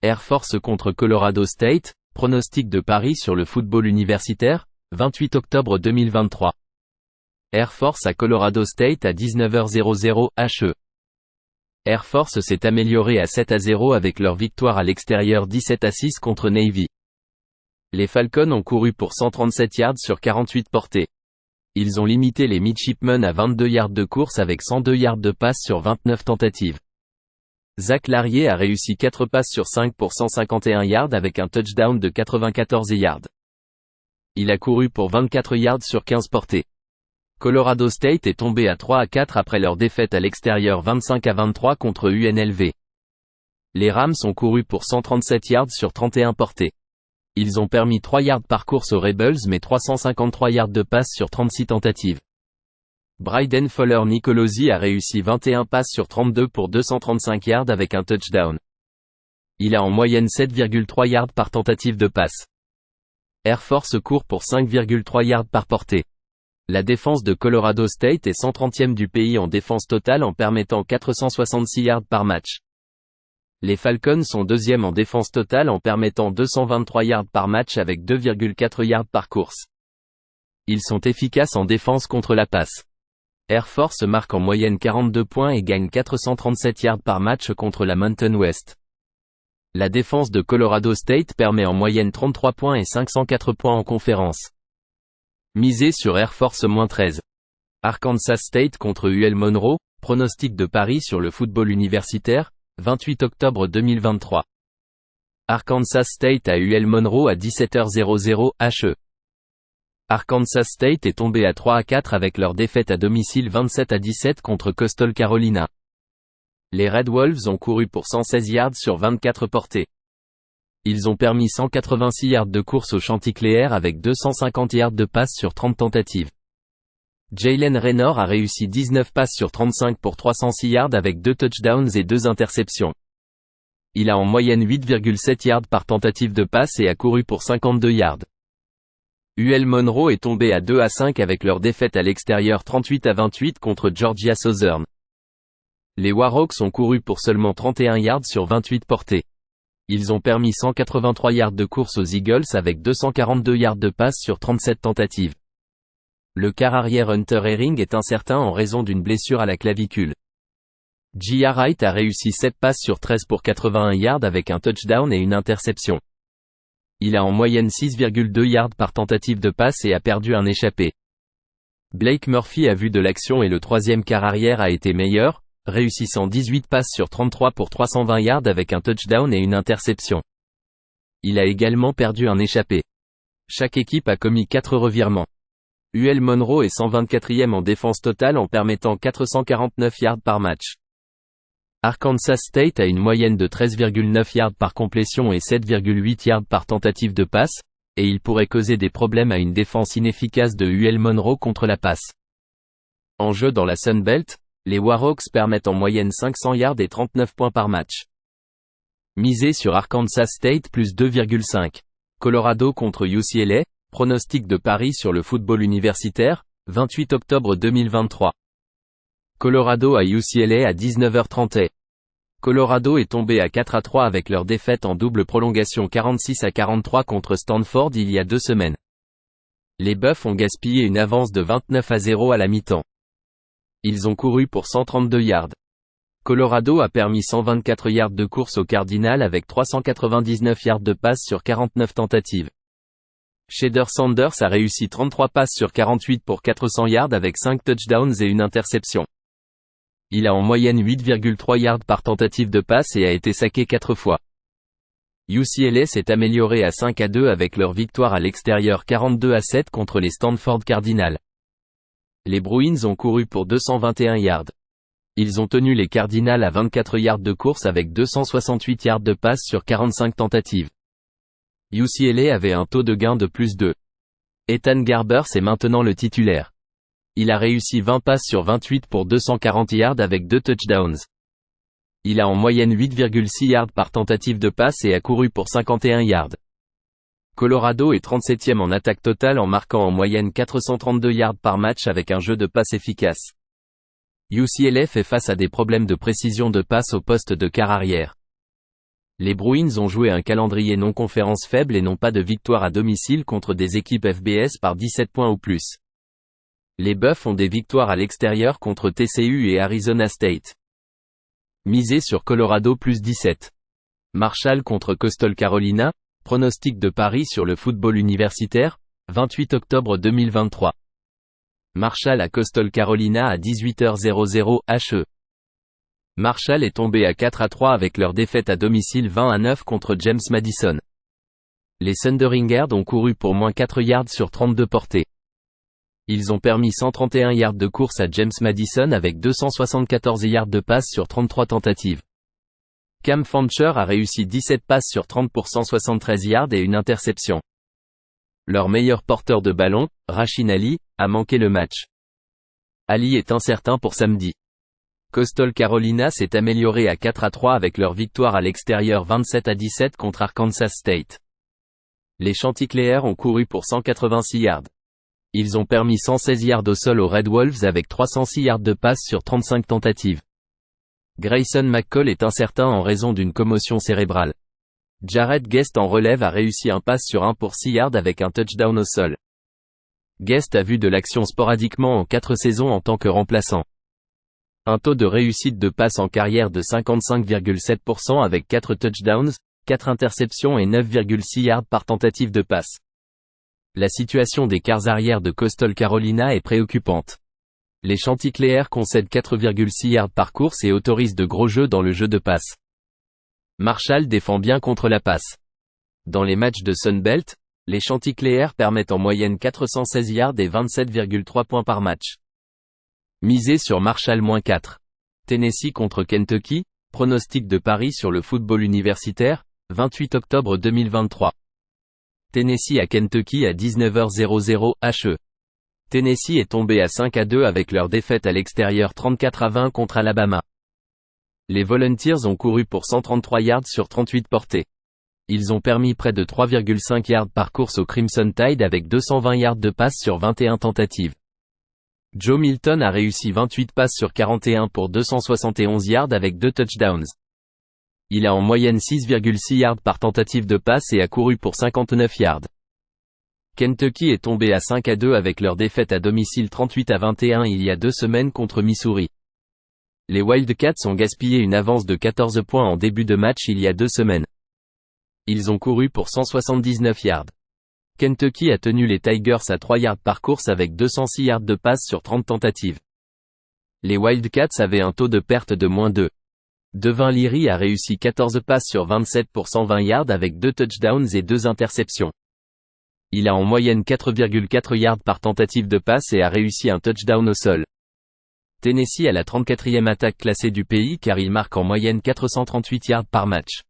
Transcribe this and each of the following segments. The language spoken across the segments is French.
Air Force contre Colorado State, pronostic de Paris sur le football universitaire, 28 octobre 2023. Air Force à Colorado State à 19h00 HE. Air Force s'est amélioré à 7-0 avec leur victoire à l'extérieur 17-6 contre Navy. Les Falcons ont couru pour 137 yards sur 48 portées. Ils ont limité les Midshipmen à 22 yards de course avec 102 yards de passe sur 29 tentatives. Zach Larrier a réussi 4 passes sur 5 pour 151 yards avec un touchdown de 94 yards. Il a couru pour 24 yards sur 15 portées. Colorado State est tombé à 3-4 après leur défaite à l'extérieur 25-23 contre UNLV. Les Rams ont couru pour 137 yards sur 31 portées. Ils ont permis 3 yards par course aux Rebels mais 353 yards de passe sur 36 tentatives. Bryden Fuller-Nicolosi a réussi 21 passes sur 32 pour 235 yards avec un touchdown. Il a en moyenne 7,3 yards par tentative de passe. Air Force court pour 5,3 yards par portée. La défense de Colorado State est 130e du pays en défense totale en permettant 466 yards par match. Les Falcons sont 2e en défense totale en permettant 223 yards par match avec 2,4 yards par course. Ils sont efficaces en défense contre la passe. Air Force marque en moyenne 42 points et gagne 437 yards par match contre la Mountain West. La défense de Colorado State permet en moyenne 33 points et 504 points en conférence. Misez sur Air Force -13. Arkansas State contre UL Monroe, pronostic de Paris sur le football universitaire, 28 octobre 2023. Arkansas State à UL Monroe à 17h00 HE. Arkansas State est tombé à 3-4 avec leur défaite à domicile 27-17 contre Coastal Carolina. Les Red Wolves ont couru pour 116 yards sur 24 portées. Ils ont permis 186 yards de course au Chanticleer avec 250 yards de passe sur 30 tentatives. Jalen Raynor a réussi 19 passes sur 35 pour 306 yards avec 2 touchdowns et 2 interceptions. Il a en moyenne 8,7 yards par tentative de passe et a couru pour 52 yards. UL Monroe est tombé à 2-5 avec leur défaite à l'extérieur 38-28 contre Georgia Southern. Les Warhawks ont couru pour seulement 31 yards sur 28 portées. Ils ont permis 183 yards de course aux Eagles avec 242 yards de passe sur 37 tentatives. Le quart arrière Hunter Herring est incertain en raison d'une blessure à la clavicule. J.R. Wright a réussi 7 passes sur 13 pour 81 yards avec un touchdown et une interception. Il a en moyenne 6,2 yards par tentative de passe et a perdu un échappé. Blake Murphy a vu de l'action et le troisième quart arrière a été meilleur, réussissant 18 passes sur 33 pour 320 yards avec un touchdown et une interception. Il a également perdu un échappé. Chaque équipe a commis 4 revirements. UL Monroe est 124e en défense totale en permettant 449 yards par match. Arkansas State a une moyenne de 13,9 yards par complétion et 7,8 yards par tentative de passe, et il pourrait causer des problèmes à une défense inefficace de UL Monroe contre la passe. En jeu dans la Sun Belt, les Warhawks permettent en moyenne 500 yards et 39 points par match. Misez sur Arkansas State plus 2,5. Colorado contre UCLA, pronostic de Paris sur le football universitaire, 28 octobre 2023. Colorado à UCLA à 19h30. Colorado est tombé à 4-3 avec leur défaite en double prolongation 46-43 contre Stanford il y a 2 semaines. Les Buffs ont gaspillé une avance de 29-0 à la mi-temps. Ils ont couru pour 132 yards. Colorado a permis 124 yards de course au Cardinal avec 399 yards de passe sur 49 tentatives. Shedeur Sanders a réussi 33 passes sur 48 pour 400 yards avec 5 touchdowns et une interception. Il a en moyenne 8,3 yards par tentative de passe et a été saqué 4 fois. UCLA s'est amélioré à 5-2 avec leur victoire à l'extérieur 42-7 contre les Stanford Cardinals. Les Bruins ont couru pour 221 yards. Ils ont tenu les Cardinals à 24 yards de course avec 268 yards de passe sur 45 tentatives. UCLA avait un taux de gain de plus 2. Ethan Garbers est maintenant le titulaire. Il a réussi 20 passes sur 28 pour 240 yards avec 2 touchdowns. Il a en moyenne 8,6 yards par tentative de passe et a couru pour 51 yards. Colorado est 37e en attaque totale en marquant en moyenne 432 yards par match avec un jeu de passe efficace. UCLA fait face à des problèmes de précision de passe au poste de quart arrière. Les Bruins ont joué un calendrier non-conférence faible et n'ont pas de victoire à domicile contre des équipes FBS par 17 points ou plus. Les Buffs ont des victoires à l'extérieur contre TCU et Arizona State. Misez sur Colorado plus 17. Marshall contre Coastal Carolina, pronostic de Paris sur le football universitaire, 28 octobre 2023. Marshall à Coastal Carolina à 18h00 HE. Marshall est tombé à 4-3 avec leur défaite à domicile 20-9 contre James Madison. Les Thundering Herd ont couru pour moins 4 yards sur 32 portées. Ils ont permis 131 yards de course à James Madison avec 274 yards de passe sur 33 tentatives. Cam Fancher a réussi 17 passes sur 30 pour 173 yards et une interception. Leur meilleur porteur de ballon, Rasheen Ali, a manqué le match. Ali est incertain pour samedi. Coastal Carolina s'est amélioré à 4-3 avec leur victoire à l'extérieur 27-17 contre Arkansas State. Les Chanticleers ont couru pour 186 yards. Ils ont permis 116 yards au sol aux Red Wolves avec 306 yards de passe sur 35 tentatives. Grayson McCall est incertain en raison d'une commotion cérébrale. Jared Guest en relève a réussi un pass sur 1 pour 6 yards avec un touchdown au sol. Guest a vu de l'action sporadiquement en 4 saisons en tant que remplaçant. Un taux de réussite de passe en carrière de 55,7% avec 4 touchdowns, 4 interceptions et 9,6 yards par tentative de passe. La situation des quarts arrière de Coastal Carolina est préoccupante. Les Chanticleers concèdent 4,6 yards par course et autorisent de gros jeux dans le jeu de passe. Marshall défend bien contre la passe. Dans les matchs de Sunbelt, les Chanticleers permettent en moyenne 416 yards et 27,3 points par match. Misez sur Marshall -4. Tennessee contre Kentucky, pronostic de Paris sur le football universitaire, 28 octobre 2023. Tennessee à Kentucky à 19h00 HE. Tennessee est tombé à 5-2 avec leur défaite à l'extérieur 34-20 contre Alabama. Les Volunteers ont couru pour 133 yards sur 38 portées. Ils ont permis près de 3,5 yards par course au Crimson Tide avec 220 yards de passe sur 21 tentatives. Joe Milton a réussi 28 passes sur 41 pour 271 yards avec 2 touchdowns. Il a en moyenne 6,6 yards par tentative de passe et a couru pour 59 yards. Kentucky est tombé à 5-2 avec leur défaite à domicile 38-21 il y a 2 semaines contre Missouri. Les Wildcats ont gaspillé une avance de 14 points en début de match il y a 2 semaines. Ils ont couru pour 179 yards. Kentucky a tenu les Tigers à 3 yards par course avec 206 yards de passe sur 30 tentatives. Les Wildcats avaient un taux de perte de -2. Devin Leary a réussi 14 passes sur 27 pour 120 yards avec 2 touchdowns et 2 interceptions. Il a en moyenne 4,4 yards par tentative de passe et a réussi un touchdown au sol. Tennessee a la 34e attaque classée du pays car il marque en moyenne 438 yards par match.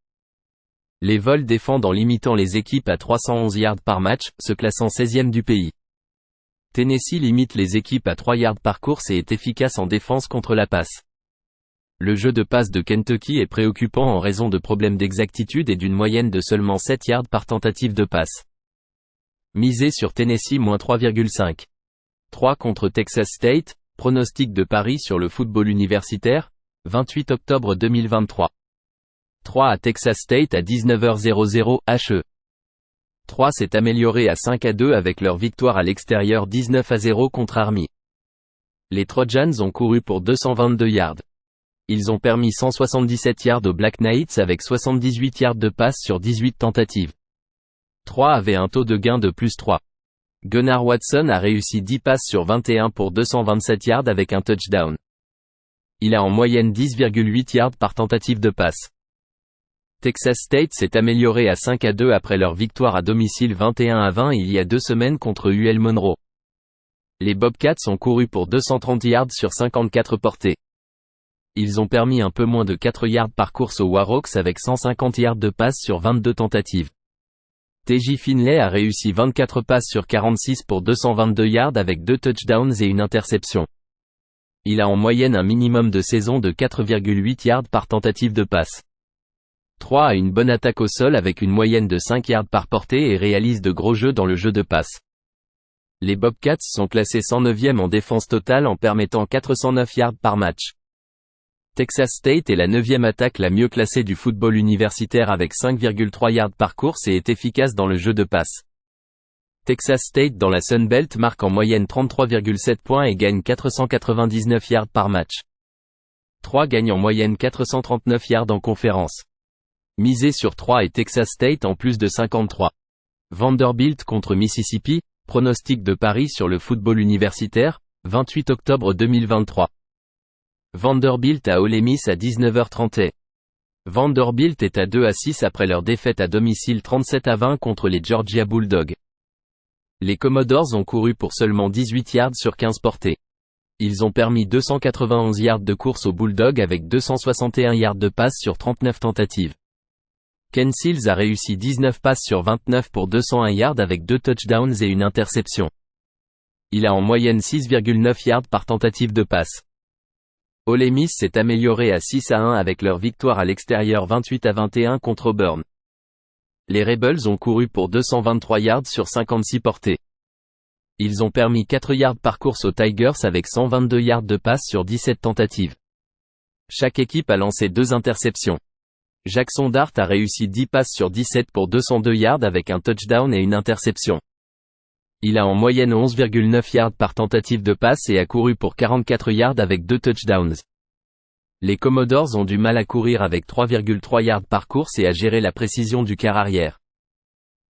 Les Vols défendent en limitant les équipes à 311 yards par match, se classant 16e du pays. Tennessee limite les équipes à 3 yards par course et est efficace en défense contre la passe. Le jeu de passe de Kentucky est préoccupant en raison de problèmes d'exactitude et d'une moyenne de seulement 7 yards par tentative de passe. Misez sur Tennessee -3,5. 3 contre Texas State, pronostic de Paris sur le football universitaire, 28 octobre 2023. 3 à Texas State à 19h00 HE. 3 s'est amélioré à 5-2 avec leur victoire à l'extérieur 19-0 contre Army. Les Trojans ont couru pour 222 yards. Ils ont permis 177 yards aux Black Knights avec 78 yards de passe sur 18 tentatives. 3 avait un taux de gain de +3. Gunnar Watson a réussi 10 passes sur 21 pour 227 yards avec un touchdown. Il a en moyenne 10,8 yards par tentative de passe. Texas State s'est amélioré à 5-2 après leur victoire à domicile 21-20 il y a 2 semaines contre UL Monroe. Les Bobcats ont couru pour 230 yards sur 54 portées. Ils ont permis un peu moins de 4 yards par course aux Warhawks avec 150 yards de passe sur 22 tentatives. TJ Finlay a réussi 24 passes sur 46 pour 222 yards avec 2 touchdowns et une interception. Il a en moyenne un minimum de saison de 4,8 yards par tentative de passe. 3 a une bonne attaque au sol avec une moyenne de 5 yards par portée et réalise de gros jeux dans le jeu de passe. Les Bobcats sont classés 109e en défense totale en permettant 409 yards par match. Texas State est la 9e attaque la mieux classée du football universitaire avec 5,3 yards par course et est efficace dans le jeu de passe. Texas State dans la Sun Belt marque en moyenne 33,7 points et gagne 499 yards par match. 3 gagne en moyenne 439 yards en conférence. Misé sur 3 et Texas State en plus de 53. Vanderbilt contre Mississippi, pronostic de Paris sur le football universitaire, 28 octobre 2023. Vanderbilt à Ole Miss à 19h30. Vanderbilt est à 2-6 après leur défaite à domicile 37-20 contre les Georgia Bulldogs. Les Commodores ont couru pour seulement 18 yards sur 15 portées. Ils ont permis 291 yards de course aux Bulldogs avec 261 yards de passe sur 39 tentatives. Ken Seals a réussi 19 passes sur 29 pour 201 yards avec 2 touchdowns et une interception. Il a en moyenne 6,9 yards par tentative de passe. Ole Miss s'est amélioré à 6-1 avec leur victoire à l'extérieur 28-21 contre Auburn. Les Rebels ont couru pour 223 yards sur 56 portées. Ils ont permis 4 yards par course aux Tigers avec 122 yards de passe sur 17 tentatives. Chaque équipe a lancé 2 interceptions. Jackson Dart a réussi 10 passes sur 17 pour 202 yards avec un touchdown et une interception. Il a en moyenne 11,9 yards par tentative de passe et a couru pour 44 yards avec 2 touchdowns. Les Commodores ont du mal à courir avec 3,3 yards par course et à gérer la précision du quart arrière.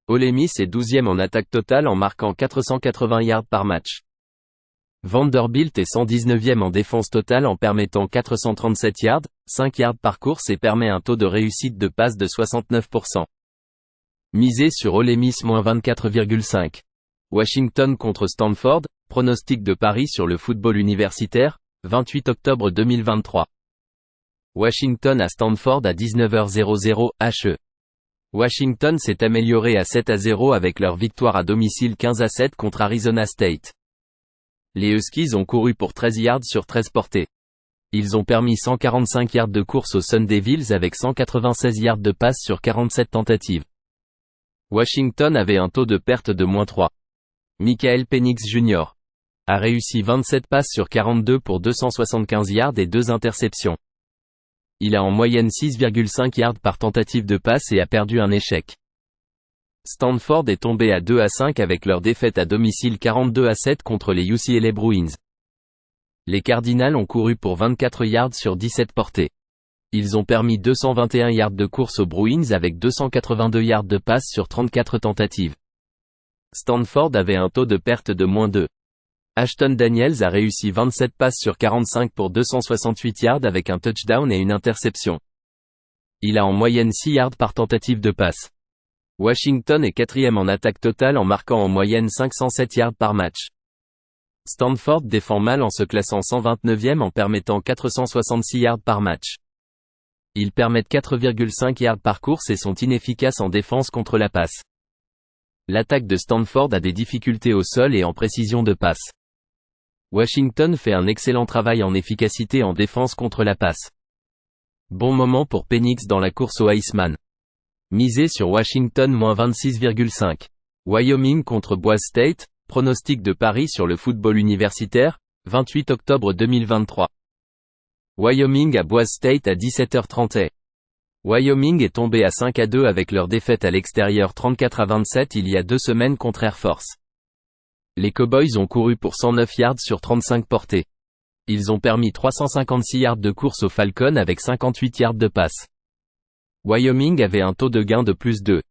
Ole Miss est 12e en attaque totale en marquant 480 yards par match. Vanderbilt est 119e en défense totale en permettant 437 yards, 5 yards par course et permet un taux de réussite de passe de 69%. Misé sur Ole Miss -24,5. Washington contre Stanford, pronostic de Paris sur le football universitaire, 28 octobre 2023. Washington à Stanford à 19h00 HE. Washington s'est amélioré à 7-0 avec leur victoire à domicile 15-7 contre Arizona State. Les Huskies ont couru pour 13 yards sur 13 portées. Ils ont permis 145 yards de course aux Sun Devils avec 196 yards de passe sur 47 tentatives. Washington avait un taux de perte de -3. Michael Penix Jr. a réussi 27 passes sur 42 pour 275 yards et 2 interceptions. Il a en moyenne 6,5 yards par tentative de passe et a perdu un échec. Stanford est tombé à 2-5 avec leur défaite à domicile 42-7 contre les UCLA Bruins. Les Cardinals ont couru pour 24 yards sur 17 portées. Ils ont permis 221 yards de course aux Bruins avec 282 yards de passe sur 34 tentatives. Stanford avait un taux de perte de -2. Ashton Daniels a réussi 27 passes sur 45 pour 268 yards avec un touchdown et une interception. Il a en moyenne 6 yards par tentative de passe. Washington est 4e en attaque totale en marquant en moyenne 507 yards par match. Stanford défend mal en se classant 129e en permettant 466 yards par match. Ils permettent 4,5 yards par course et sont inefficaces en défense contre la passe. L'attaque de Stanford a des difficultés au sol et en précision de passe. Washington fait un excellent travail en efficacité en défense contre la passe. Bon moment pour Penix dans la course au Heisman. Misé sur Washington -26,5. Wyoming contre Boise State, pronostic de Paris sur le football universitaire, 28 octobre 2023. Wyoming à Boise State à 17h30. Wyoming est tombé à 5-2 avec leur défaite à l'extérieur 34-27 il y a 2 semaines contre Air Force. Les Cowboys ont couru pour 109 yards sur 35 portées. Ils ont permis 356 yards de course aux Falcons avec 58 yards de passe. Wyoming avait un taux de gain de +2.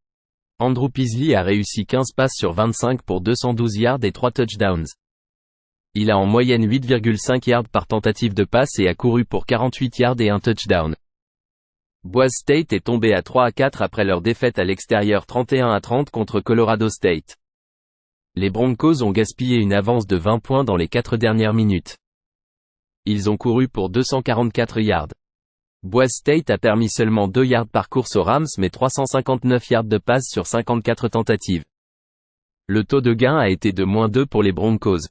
Andrew Peasley a réussi 15 passes sur 25 pour 212 yards et 3 touchdowns. Il a en moyenne 8,5 yards par tentative de passe et a couru pour 48 yards et un touchdown. Boise State est tombé à 3-4 après leur défaite à l'extérieur 31-30 contre Colorado State. Les Broncos ont gaspillé une avance de 20 points dans les 4 dernières minutes. Ils ont couru pour 244 yards. Boise State a permis seulement 2 yards par course aux Rams mais 359 yards de passe sur 54 tentatives. Le taux de gain a été de -2 pour les Broncos.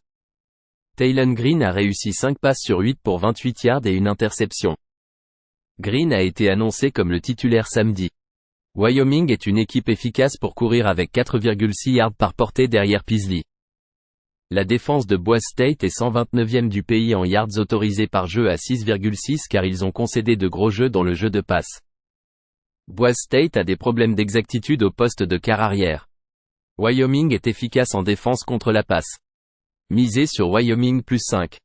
Taylon Green a réussi 5 passes sur 8 pour 28 yards et une interception. Green a été annoncé comme le titulaire samedi. Wyoming est une équipe efficace pour courir avec 4,6 yards par portée derrière Peasley. La défense de Boise State est 129e du pays en yards autorisés par jeu à 6,6 car ils ont concédé de gros jeux dans le jeu de passe. Boise State a des problèmes d'exactitude au poste de quart arrière. Wyoming est efficace en défense contre la passe. Misez sur Wyoming +5.